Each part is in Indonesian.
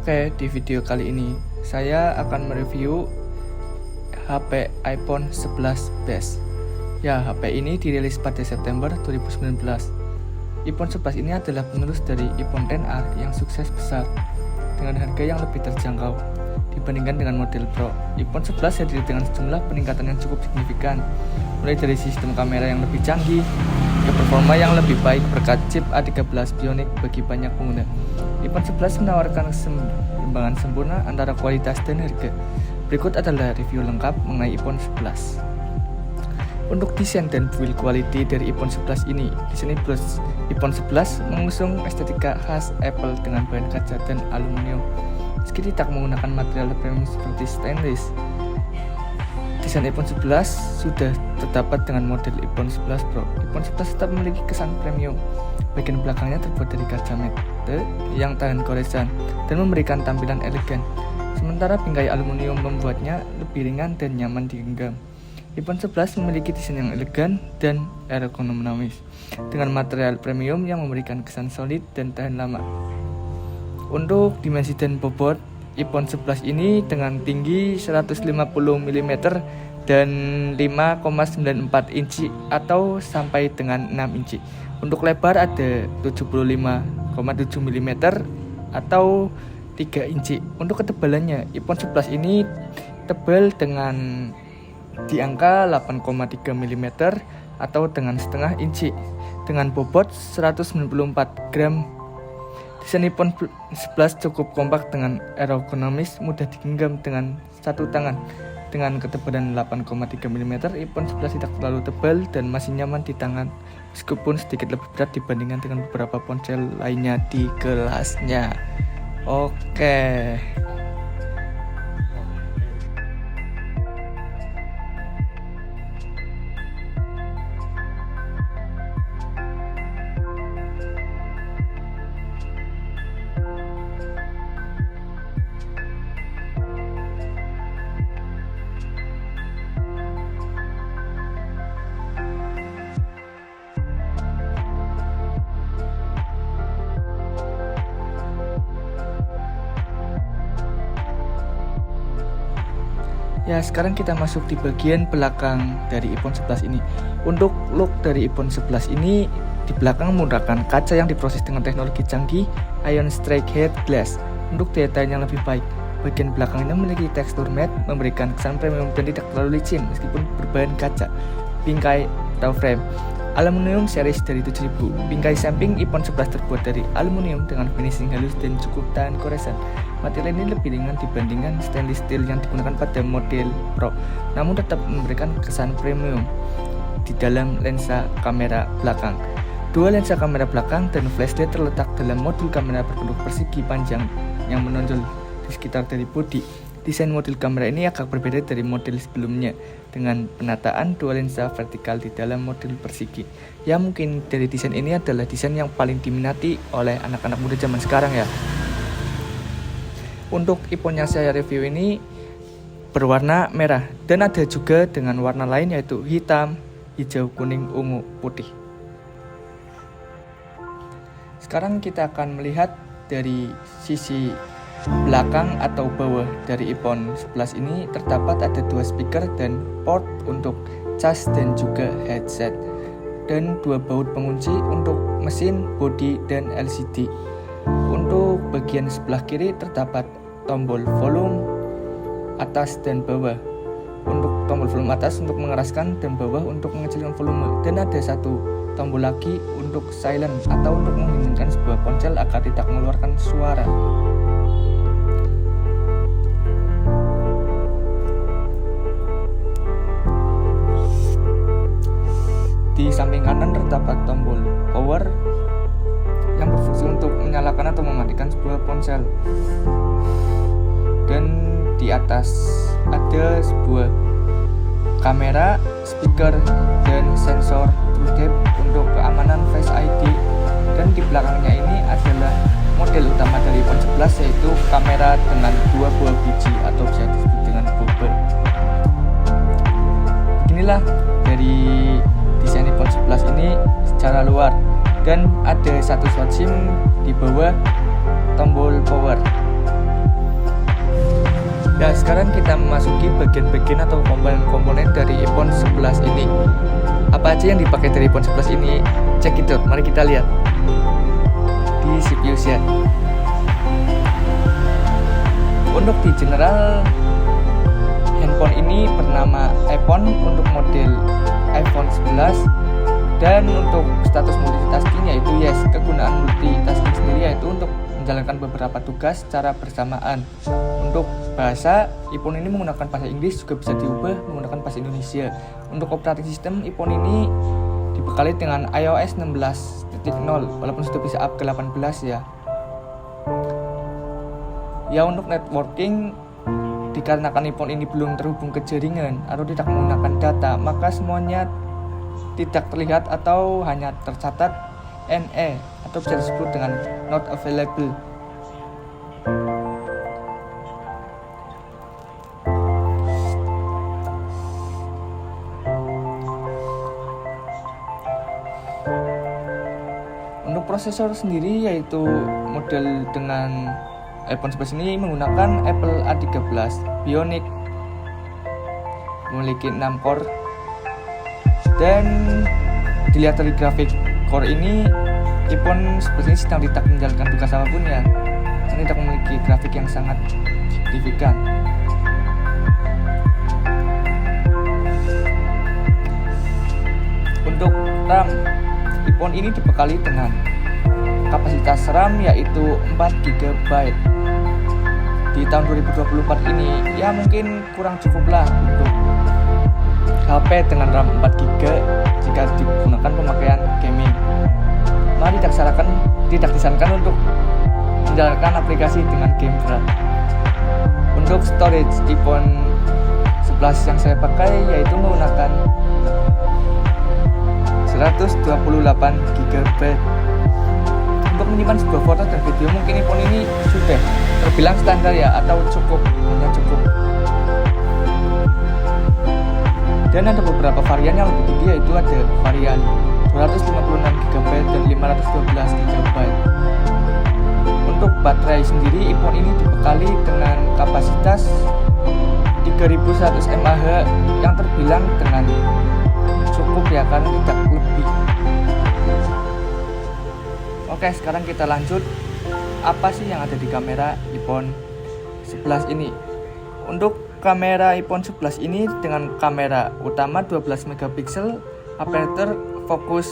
Oke, di video kali ini saya akan mereview HP iPhone 11 Base. Ya, HP ini dirilis pada September 2019. iPhone 11 ini adalah penerus dari iPhone XR yang sukses besar dengan harga yang lebih terjangkau dibandingkan dengan model Pro. iPhone 11 hadir dengan sejumlah peningkatan yang cukup signifikan, mulai dari sistem kamera yang lebih canggih ke performa yang lebih baik berkat chip A13 Bionic bagi banyak pengguna. iPhone 11 menawarkan keseimbangan sempurna antara kualitas dan harga. Berikut adalah review lengkap mengenai iPhone 11. Untuk desain dan build quality dari iPhone 11 ini, di plus iPhone 11 mengusung estetika khas Apple dengan bahan kaca dan aluminium. Meski tidak menggunakan material premium seperti stainless, desain iPhone 11 sudah terdapat dengan model iPhone 11 Pro. iPhone 11 tetap memiliki kesan premium. Bagian belakangnya terbuat dari kaca mate yang tahan goresan dan memberikan tampilan elegan. Sementara bingkai aluminium membuatnya lebih ringan dan nyaman digenggam. iPhone 11 memiliki desain yang elegan dan ergonomis dengan material premium yang memberikan kesan solid dan tahan lama. Untuk dimensi dan bobot, iPhone 11 ini dengan tinggi 150 mm dan 5,94 inci atau sampai dengan 6 inci. Untuk lebar ada 75,7 mm atau 3 inci. Untuk ketebalannya, iPhone 11 ini tebal dengan di angka 8,3 mm atau dengan setengah inci dengan bobot 194 gram. Desain iPhone 11 cukup kompak dengan ergonomis, mudah digenggam dengan satu tangan. Dengan ketebalan 8,3 mm, iPhone 11 tidak terlalu tebal dan masih nyaman di tangan, meskipun sedikit lebih berat dibandingkan dengan beberapa ponsel lainnya di kelasnya. Oke. Ya, sekarang kita masuk di bagian belakang dari iPhone 11 ini. Untuk look dari iPhone 11 ini, di belakang menggunakan kaca yang diproses dengan teknologi canggih Ion Strike Head Glass untuk daya tahan yang lebih baik. Bagian belakangnya memiliki tekstur matte, memberikan kesan premium dan tidak terlalu licin meskipun berbahan kaca. Bingkai atau frame aluminium series dari 7000. Bingkai samping iPhone 11 terbuat dari aluminium dengan finishing halus dan cukup tahan goresan. Material ini lebih ringan dibandingkan stainless steel yang digunakan pada model Pro, namun tetap memberikan kesan premium di dalam lensa kamera belakang. Dua lensa kamera belakang dan flashlight terletak dalam modul kamera berbentuk persegi panjang yang menonjol di sekitar dari bodi. Desain modul kamera ini agak berbeda dari model sebelumnya dengan penataan dua lensa vertikal di dalam modul persegi. Ya, mungkin dari desain ini adalah desain yang paling diminati oleh anak-anak muda zaman sekarang ya. Untuk iPhone yang saya review ini berwarna merah dan ada juga dengan warna lain yaitu hitam, hijau, kuning, ungu, putih. Sekarang kita akan melihat dari sisi belakang atau bawah dari iPhone 11 ini terdapat ada dua speaker dan port untuk cas dan juga headset, dan dua baut pengunci untuk mesin, bodi, dan LCD. Untuk bagian sebelah kiri terdapat tombol volume atas dan bawah. Untuk tombol volume atas untuk mengeraskan dan bawah untuk mengecilkan volume, dan ada satu tombol lagi untuk silent atau untuk mengheningkan sebuah ponsel agar tidak mengeluarkan suara. Di samping kanan terdapat tombol power yang berfungsi untuk menyalakan atau mematikan sebuah ponsel. Dan di atas ada sebuah kamera, speaker, dan sensor true depth untuk keamanan Face ID. Dan di belakangnya ini adalah model utama dari iPhone 11 yaitu kamera dengan dua buah biji atau bisa disebut dengan bubble. Inilah dari desain iPhone 11 ini secara luar, dan ada satu slot SIM di bawah tombol power. sekarang kita memasuki bagian-bagian atau komponen-komponen dari iPhone 11 ini. Apa aja yang dipakai dari iPhone 11 ini? Check it out, mari kita lihat di CPU Z. Untuk di general, handphone ini bernama iPhone untuk model iPhone 11, dan untuk status multitasking yaitu yes. Kegunaan multitasking sendiri yaitu untuk menjalankan beberapa tugas secara bersamaan. Untuk bahasa, iPhone ini menggunakan bahasa Inggris, juga bisa diubah menggunakan bahasa Indonesia. Untuk operating system, iPhone ini dibekali dengan iOS 16.0 walaupun sudah bisa up ke 18 ya. Ya, untuk networking, dikarenakan iPhone ini belum terhubung ke jaringan atau tidak menggunakan data, maka semuanya tidak terlihat atau hanya tercatat NE atau bisa disebut dengan not available. Untuk prosesor sendiri yaitu model dengan iPhone 11 ini menggunakan Apple A13 Bionic, memiliki 6 core, dan dilihat dari grafik core ini, iPhone 11 ini sedang tidak menjalankan tugas apapun ya, ini tidak memiliki grafik yang sangat signifikan. Untuk RAM, iPhone ini dibekali dengan kapasitas RAM yaitu 4 GB. Di tahun 2024 ini ya mungkin kurang cukup lah untuk HP dengan RAM 4 GB jika digunakan pemakaian gaming. Mari tidak disarankan untuk menjalankan aplikasi dengan game berat. Untuk storage, iPhone 11 yang saya pakai yaitu menggunakan 128 GB. Untuk menyimpan sebuah foto dan video mungkin iPhone ini sudah terbilang standar ya, atau hanya cukup. Dan ada beberapa varian yang lebih tinggi, yaitu ada varian 256 GB dan 512 GB. Untuk baterai sendiri, iPhone ini dibekali dengan kapasitas 3100 mAh yang terbilang dengan cukup ya, karena tidak lebih. Oke, sekarang kita lanjut. Apa sih yang ada di kamera iPhone 11 ini? Untuk kamera iPhone 11 ini dengan kamera utama 12 megapiksel, aperture fokus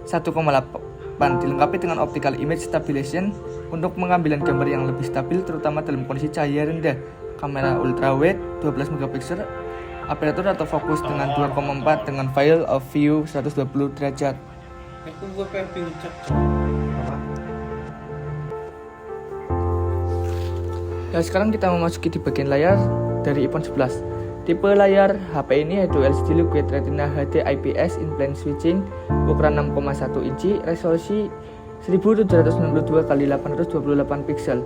1,8, dilengkapi dengan optical image stabilization untuk pengambilan gambar yang lebih stabil terutama dalam kondisi cahaya rendah. Kamera ultrawide 12 megapiksel, aperture atau fokus dengan 2,4 dengan field of view 120 derajat. Ya, sekarang kita memasuki di bagian layar dari iPhone 11. Tipe layar HP ini yaitu LCD Liquid Retina HD IPS in plane switching, ukuran 6,1 inci, resolusi 1792 x 828 pixel.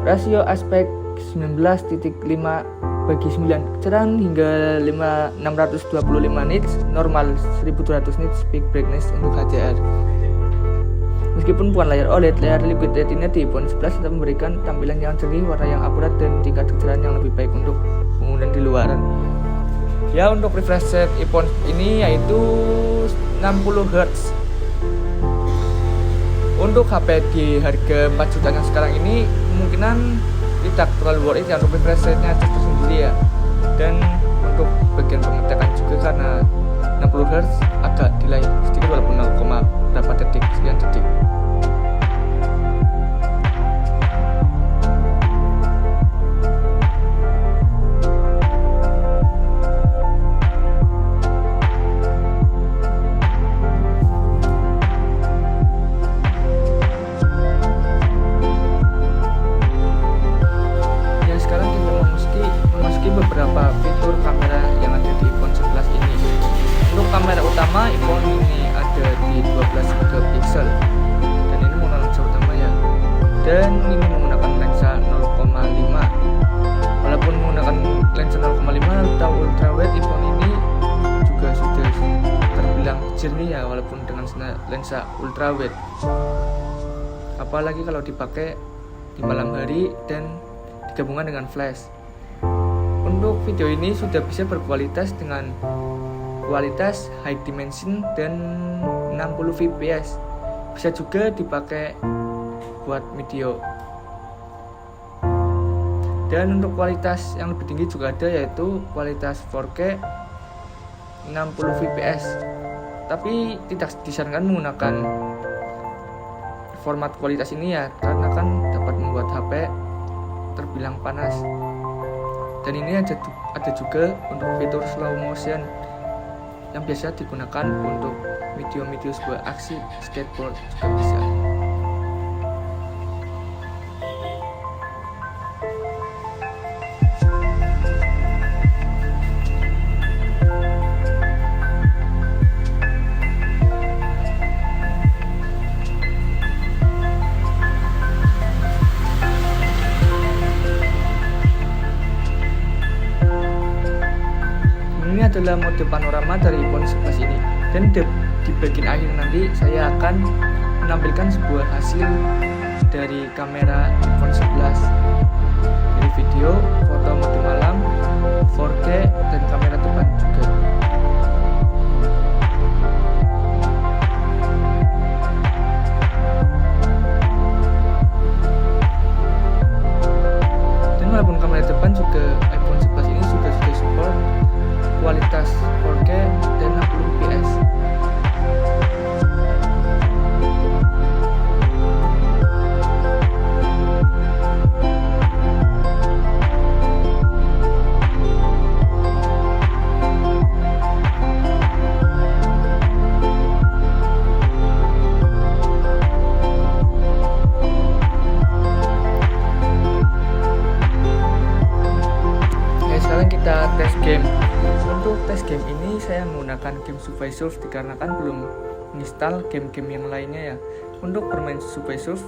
Rasio aspek 19:5:9, kecerahan hingga 625 nits, normal 1200 nits, peak brightness untuk HDR. Meskipun bukan layar OLED, layar Liquid Retina di iPhone 11 tetap memberikan tampilan yang jernih, warna yang akurat, dan tingkat kecerahan yang lebih baik untuk penggunaan di luaran. Ya, untuk refresh rate iPhone ini yaitu 60 Hz. Untuk HP di harga 4 juta yang sekarang ini kemungkinan tidak terlalu worth it ya untuk refresh rate-nya tersendiri ya. Dan untuk bagian pengetekan juga karena 60 Hz agak delay sedikit walaupun 0, berapa detik, sekian detik. Beberapa fitur kamera yang ada di iPhone 11 ini. Untuk kamera utama iPhone ini ada di 12 megapiksel dan ini menggunakan lensa utama ya, dan ini menggunakan lensa 0,5. Walaupun menggunakan lensa 0,5 atau ultrawide, iPhone ini juga sudah terbilang jernih ya walaupun dengan lensa ultrawide, apalagi kalau dipakai di malam hari dan digabungkan dengan flash. Untuk video ini sudah bisa berkualitas dengan kualitas high dimension dan 60 fps. Bisa juga dipakai buat video. Dan untuk kualitas yang lebih tinggi juga ada, yaitu kualitas 4K 60 fps. Tapi tidak disarankan menggunakan format kualitas ini ya, karena kan dapat membuat HP terbilang panas. Dan ini ada juga untuk fitur slow motion yang biasa digunakan untuk video-video sebuah aksi skateboard juga bisa. Ini adalah mode panorama dari iPhone 11 ini, dan di bagian akhir nanti saya akan menampilkan sebuah hasil dari kamera iPhone 11 dari video, foto mode malam, 4K, dan kamera depan juga. Dan walaupun kamera depan juga iPhone 11 ini sudah support kualitas 4K dan 60 fps. Sekarang kita tes game. Untuk tes game ini saya menggunakan game Subway Surf dikarenakan belum install game-game yang lainnya ya. Untuk bermain Subway Surf,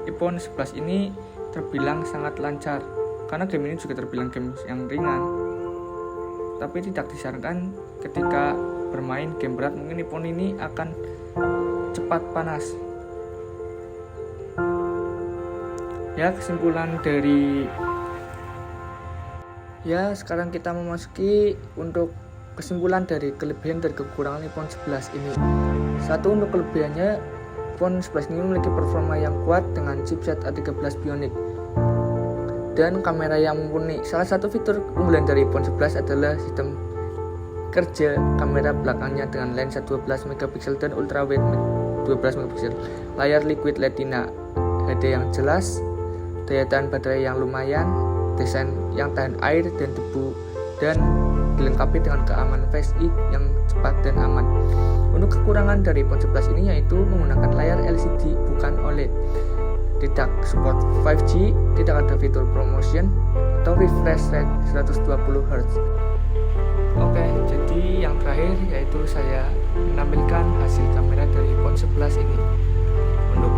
iPhone 11 ini terbilang sangat lancar karena game ini juga terbilang game yang ringan. Tapi tidak disarankan ketika bermain game berat, mungkin iPhone ini akan cepat panas. Ya, kesimpulan dari sekarang kita memasuki untuk kesimpulan dari kelebihan dan kekurangan iPhone 11 ini. Satu, untuk kelebihannya, iPhone 11 ini memiliki performa yang kuat dengan chipset A13 Bionic dan kamera yang mumpuni. Salah satu fitur unggulan dari iPhone 11 adalah sistem kerja kamera belakangnya dengan lensa 12 megapiksel dan ultra wide 12 megapiksel, layar liquid retina, HD yang jelas, daya tahan baterai yang lumayan, desain yang tahan air dan debu, dan dilengkapi dengan keamanan Face ID yang cepat dan aman. Untuk kekurangan dari iPhone 11 ini yaitu menggunakan layar LCD bukan OLED, tidak support 5G, tidak ada fitur promotion atau refresh rate 120 Hz. Oke, jadi yang terakhir yaitu saya menampilkan hasil kamera dari iPhone 11 ini. Untuk